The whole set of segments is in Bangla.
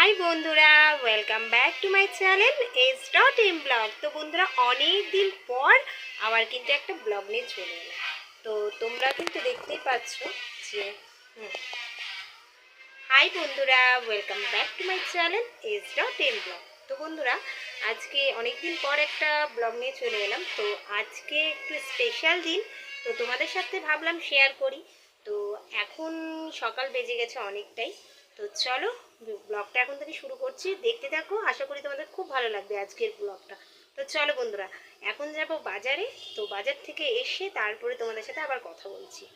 হাই বন্ধুরা, welcome back to my channel s.m blog. তো বন্ধুরা, অনেক দিন পর আবার কিন্তু একটা ব্লগ নিয়ে চলে এলাম। তো তোমরা কিন্তু দেখতেই পাচ্ছ যে হাই বন্ধুরা, welcome back to my channel s.m blog. তো বন্ধুরা, আজকে অনেক দিন পর একটা ব্লগ নিয়ে চলে এলাম। তো আজকে একটু স্পেশাল দিন, তো তোমাদের সাথে ভাবলাম শেয়ার করি। তো এখন সকাল বেজে গেছে অনেকটাই। তো চলো ব্লগটা এখন থেকে শুরু করছি, দেখতে থাকো। আশা করি তোমাদের খুব ভালো লাগবে আজকের ব্লগটা। তো চলো বন্ধুরা, এখন যাব বাজারে। তো বাজার থেকে এসে তারপরে তোমাদের সাথে আবার কথা বলছি।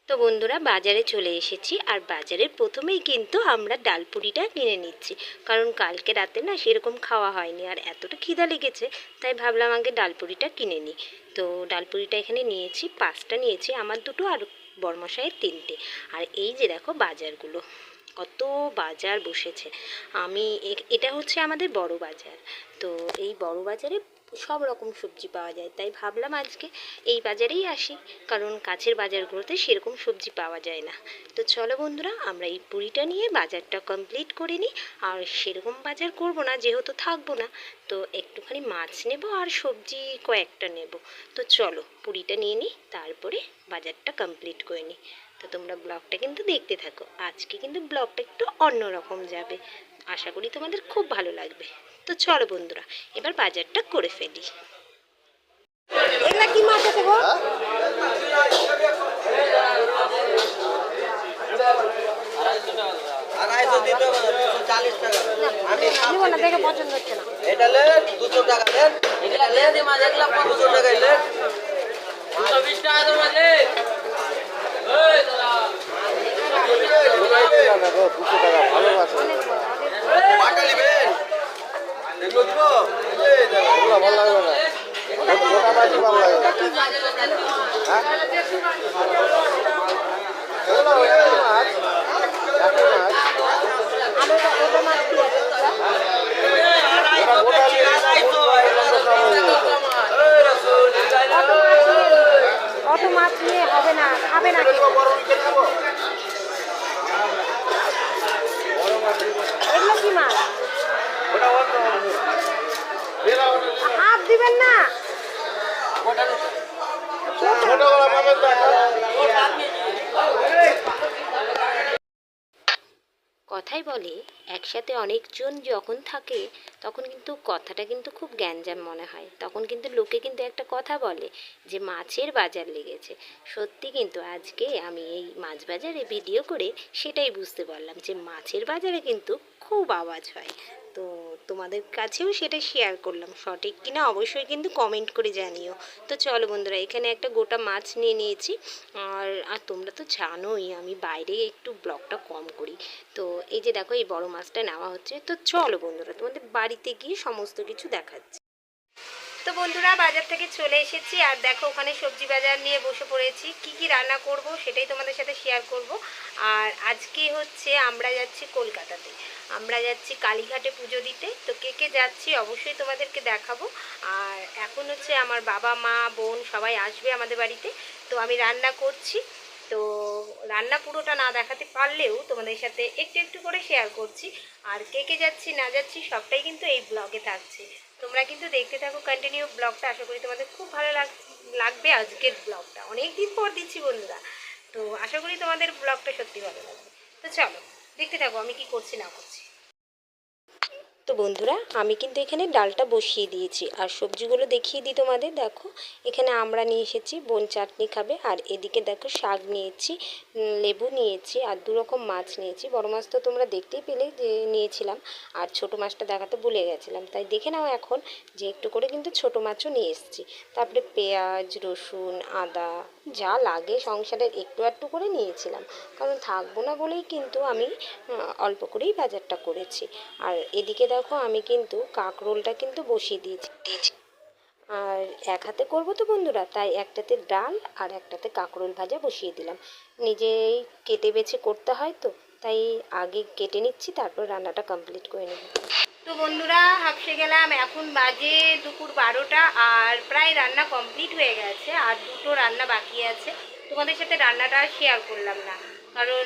তো বন্ধুরা, বাজারে চলে এসেছি। আর বাজারের প্রথমেই কিন্তু আমরা ডালপুরিটা কিনে নিচ্ছি, কারণ কালকে রাতে না সেরকম খাওয়া হয়নি, আর এতটা খিদা লেগেছে, তাই ভাবলাম আগে ডালপুরিটা কিনে নিই। তো ডালপুরিটা এখানে নিয়েছি, 5টা নিয়েছি, আমার 2টো আর বড়মশাইয়ের 3টে। আর এই যে দেখো বাজারগুলো, কত বাজার বসেছে। এটা হচ্ছে আমাদের বড় বাজার। তো এই বড় বাজারে সব রকম সবজি পাওয়া যায়, তাই ভাবলাম আজকে এই বাজারেই আসি, কারণ কাছের বাজারগুলোতে সেরকম সবজি পাওয়া যায় না। তো চলো বন্ধুরা, আমরা এই পুরিটা নিয়ে বাজারটা কমপ্লিট করে নিই। আর সেরকম বাজার করব না, যেহেতু থাকবো না, তো একটুখানি মাছ নেব আর সবজি কয়েকটা নেব। তো চলো পুরিটা নিয়ে নিই, তারপরে বাজারটা কমপ্লিট করে নিই। তো তোমরা ব্লগটা কিন্তু দেখতে থাকো। আজকে কিন্তু ব্লগটা একটু অন্যরকম যাবে, আশা করি তোমাদের খুব ভালো লাগবে। তো চলো বন্ধুরা, এবার বাজারটা করে ফেলি। এগুলা কি মাছ আছে গো? দেখে পছন্দ হচ্ছে না। এটা 200 টাকা দেন, এটা দি মাছ, এগুলা 200 টাকা দেন, 220 টাকা দেন মাছ। এই দাদা 200 টাকা ভালো মাছ। বাটা নেবেন, এগুলো দিব। এই দাদা এগুলো ভালো লাগবে না, গোটা মাছই ভালো লাগে। হ্যাঁ এগুলো ওই মাছ, একই মাছ। আলোটা ওটা মাছ কি আছে? এটা গোটা অত মাছ নিয়ে হবে না, খাবে না। এগুলো কি মাছ? হাত দিবেন না। কথাই বলে, একসাথে অনেকজন যখন থাকে তখন কিন্তু কথাটা কিন্তু খুব গ্যাঞ্জাম মনে হয়। তখন কিন্তু লোকে কিন্তু একটা কথা বলে যে মাছের বাজার লেগেছে। সত্যি কিন্তু আজকে আমি এই মাছ বাজারে ভিডিও করে সেটাই বুঝতে পারলাম যে মাছের বাজারে কিন্তু খুব আওয়াজ হয়। তো তোমাদের কাছেও সেটা শেয়ার করলাম, সঠিক কিনা অবশ্যই কিন্তু কমেন্ট করে জানিও। তো চলো বন্ধুরা, এখানে একটা গোটা মাছ নিয়ে নিয়েছি। আর আর তোমরা তো জানোই আমি বাইরে একটু ব্লগটা কম করি। তো এই যে দেখো, এই বড় মাছটা নেওয়া হচ্ছে। তো চলো বন্ধুরা, তোমাদের বাড়িতে গিয়ে সমস্ত কিছু দেখাচ্ছি। তো বন্ধুরা, বাজার থেকে চলে এসেছি, আর দেখো ওখানে সবজি বাজার নিয়ে বসে পড়েছি। কি কি রান্না করব সেটাই তোমাদের সাথে শেয়ার করব। আর আজকে হচ্ছে আমরা যাচ্ছি কলকাতাতে, আমরা যাচ্ছি কালীঘাটে পুজো দিতে। তো কে কে যাচ্ছি অবশ্যই তোমাদেরকে দেখাবো। আর এখন হচ্ছে আমার বাবা মা বোন সবাই আসবে আমাদের বাড়িতে। তো আমি রান্না করছি। তো রান্না পুরোটা না দেখাতে পারলেও তোমাদের সাথে একটু একটু করে শেয়ার করছি। আর কে কে যাচ্ছি না যাচ্ছি সবটাই কিন্তু এই ব্লগে থাকছে। তোমরা কিন্তু দেখতে থাকো কন্টিনিউ ব্লগটা, আশা করি তোমাদের খুব ভালো লাগবে। আজকের ব্লগটা অনেক দিন পর দিচ্ছি বন্ধুরা, তো আশা করি তোমাদের ব্লগটা সত্যি ভালো লাগবে। তো চলো দেখতে থাকো আমি কি করছি না করছি। তো বন্ধুরা, আমি কিন্তু এখানে ডালটা বসিয়ে দিয়েছি, আর সবজিগুলো দেখিয়ে দিই তোমাদের। দেখো এখানে আমরা নিয়ে এসেছি, বোন চাটনি খাবে। আর এদিকে দেখো শাক নিয়েছি, লেবু নিয়েছি, আর 2 রকম মাছ নিয়েছি। বড় মাছ তো তোমরা দেখতেই পেলে যে নিয়েছিলাম, আর ছোট মাছটা দেখাতে ভুলে গেছিলাম, তাই দেখে নাও এখন যে একটু করে কিন্তু ছোট মাছও নিয়ে এসেছি। তারপরে পেঁয়াজ রসুন আদা যা লাগে সংসারের একটু একটু করে নিয়েছিলাম, কারণ থাকবো না বলেই কিন্তু আমি অল্প করেই বাজারটা করেছি। আর এদিকে দেখো আমি কিন্তু কাঁকরোলটা কিন্তু বসিয়ে দিয়েছি। আর এক হাতে করবো তো বন্ধুরা, তাই একটাতে ডাল আর একটাতে কাঁকরোল ভাজা বসিয়ে দিলাম। নিজেই কেটে বেছে করতে হয়, তো তাই আগে কেটে নিচ্ছি, তারপর রান্নাটা কমপ্লিট করে নেব। তো বন্ধুরা, হাঁপসে গেলাম, এখন বাজে দুপুর 12টা আর প্রায় রান্না কমপ্লিট হয়ে গেছে, আর দুটো রান্না বাকি আছে। তোমাদের সাথে রান্নাটা শেয়ার করলাম না, কারণ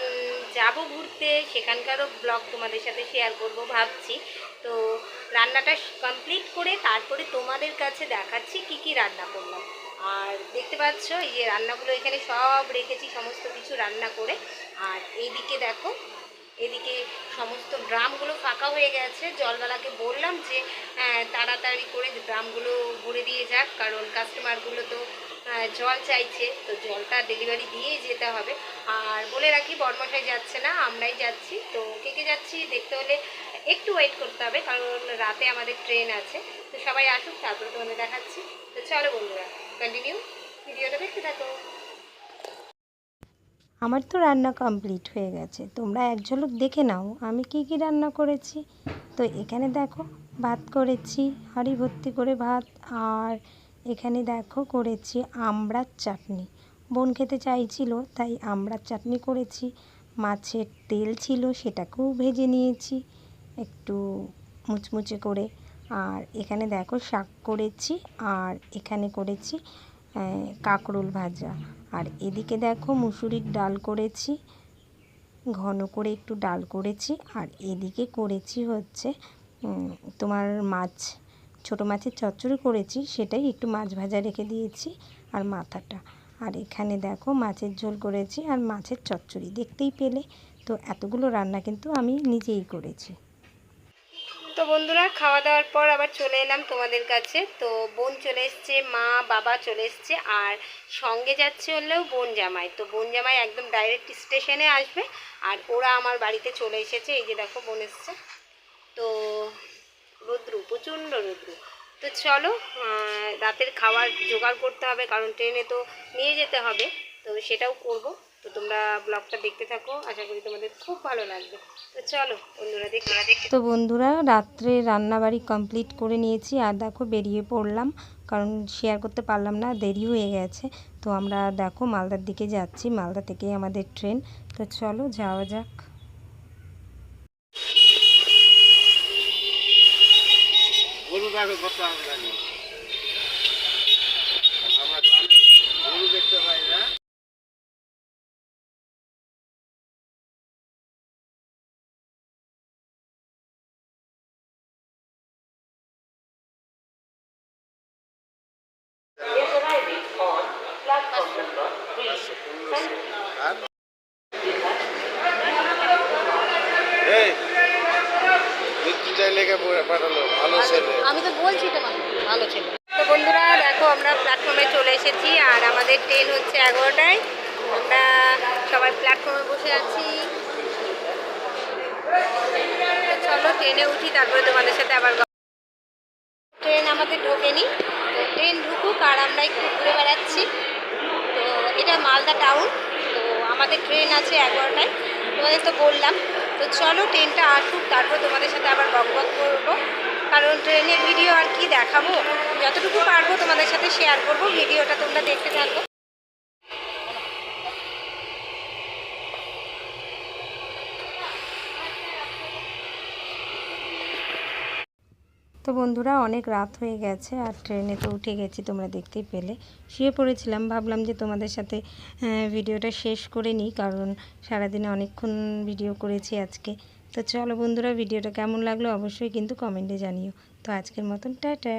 যাব ঘুরতে, সেখানকারও ব্লগ তোমাদের সাথে শেয়ার করব ভাবছি। তো রান্নাটা কমপ্লিট করে তারপরে তোমাদের কাছে দেখাচ্ছি কি কি রান্না করলাম। আর দেখতে পাচ্ছ এই যে রান্নাগুলো এখানে সব রেখেছি, সমস্ত কিছু রান্না করে। আর এইদিকে দেখো, এদিকে সমস্ত ড্রামগুলো ফাঁকা হয়ে গেছে। জলওয়ালাকে বললাম যে তাড়াতাড়ি করে ড্রামগুলো ভরে দিয়ে যাক, কারণ কাস্টমারগুলো তো জল চাইছে, তো জলটা ডেলিভারি দিয়েই যেতে হবে। আর বলে রাখি, বড়মশাই যাচ্ছে না, আমরাই যাচ্ছি। তো কে কে যাচ্ছি দেখতে হলে একটু ওয়েট করতে হবে, কারণ রাতে আমাদের ট্রেন আছে। তো সবাই আসুক, তারপরে তোমাদের দেখাচ্ছি। তো চলো বন্ধুরা, কন্টিনিউ ভিডিওটা দেখতে থাকো। আমার তো রান্না কমপ্লিট হয়ে গেছে, তোমরা এক ঝলক দেখে নাও আমি কি কি রান্না করেছি। তো এখানে দেখো, ভাত করেছি, হাঁড়ি ভর্তি করে ভাত। আর এখানে দেখো করেছি আমড়ার চাটনি। বোন খেতে চাইছিল, তাই আমড়ার চাটনি করেছি। মাছের তেল ছিল, সেটাকেও ভেজে নিয়েছি একটু মুচমুচে করে। আর এখানে দেখো শাক করেছি, আর এখানে করেছি কাঁকরোল ভাজা। আর এদিকে দেখো মুসুরির ডাল করেছি, ঘন করে একটু ডাল করেছি। আর এদিকে করেছি হচ্ছে তোমার মাছ, ছোটো মাছের চচ্চড়ি করেছি, সেটাই একটু মাছ ভাজা রেখে দিয়েছি, আর মাথাটা। আর এখানে দেখো মাছের ঝোল করেছি আর মাছের চচ্চড়ি, দেখতেই পেলে। তো এতগুলো রান্না কিন্তু আমি নিজেই করেছি। তো বন্ধুরা, খাওয়া দাওয়ার পর আবার চলে এলাম তোমাদের কাছে। তো বোন চলে এসছে, মা বাবা চলে এসছে, আর সঙ্গে যাচ্ছে হলেও বোন জামাই। তো বোন জামাই একদম ডাইরেক্ট স্টেশনে আসবে, আর ওরা আমার বাড়িতে চলে এসেছে। এই যে দেখো বোন এসছে। তো রৌদ্র, প্রচণ্ড রৌদ্র। তো চলো, রাতের খাবার জোগাড় করতে হবে, কারণ ট্রেনে তো নিয়ে যেতে হবে, তো সেটাও করব। তো তোমরা ব্লগটা দেখতে থাকো, আশা করি তোমাদের খুব ভালো লাগবে। তো চলো বন্ধুরা, দেখতে। তো বন্ধুরা, রাত্রে রান্নাবাড়ি কমপ্লিট করে নিয়েছি, আর দেখো বেরিয়ে পড়লাম, কারণ শেয়ার করতে পারলাম না, দেরি হয়ে গেছে। তো আমরা দেখো মালদার দিকে যাচ্ছি, মালদা থেকেই আমাদের ট্রেন। তো চলো যাওয়া যাক। আমি তো বলছি তোমাকে ভালো ছিল। তো বন্ধুরা দেখো, আমরা প্ল্যাটফর্মে চলে এসেছি, আর আমাদের ট্রেন হচ্ছে 11টায়। আমরা সবাই প্ল্যাটফর্মে বসে আছি। চলো ট্রেনে উঠি, তারপরে তোমাদের সাথে আবার। ট্রেন আমাদের ঢোকেনি, তো ট্রেন ঢুকুক, আর আমরা একটু ঘুরে বেড়াচ্ছি। তো এটা মালদা টাউন। তো আমাদের ট্রেন আছে 11টায়, তোমাদের তো বললাম। তো চলো ট্রেনটা আসুক, তারপর তোমাদের সাথে আবার বকবক করবো, কারণ ট্রেনের ভিডিও আর কি দেখাবো, যতটুকু পারবো তোমাদের সাথে শেয়ার করবো। ভিডিওটা তোমরা দেখতে থাকো। তো বন্ধুরা, অনেক রাত হয়ে গেছে, আর ট্রেনে তো উঠে গেছি, তোমরা দেখতেই পেলে। শুয়ে পড়েছিলাম, ভাবলাম যে তোমাদের সাথে ভিডিওটা শেষ করে নিই, কারণ সারাদিনে অনেকক্ষণ ভিডিও করেছি আজকে। তো চলো বন্ধুরা, ভিডিওটা কেমন লাগলো অবশ্যই কিন্তু কমেন্টে জানিও। তো আজকের মতন টাটা।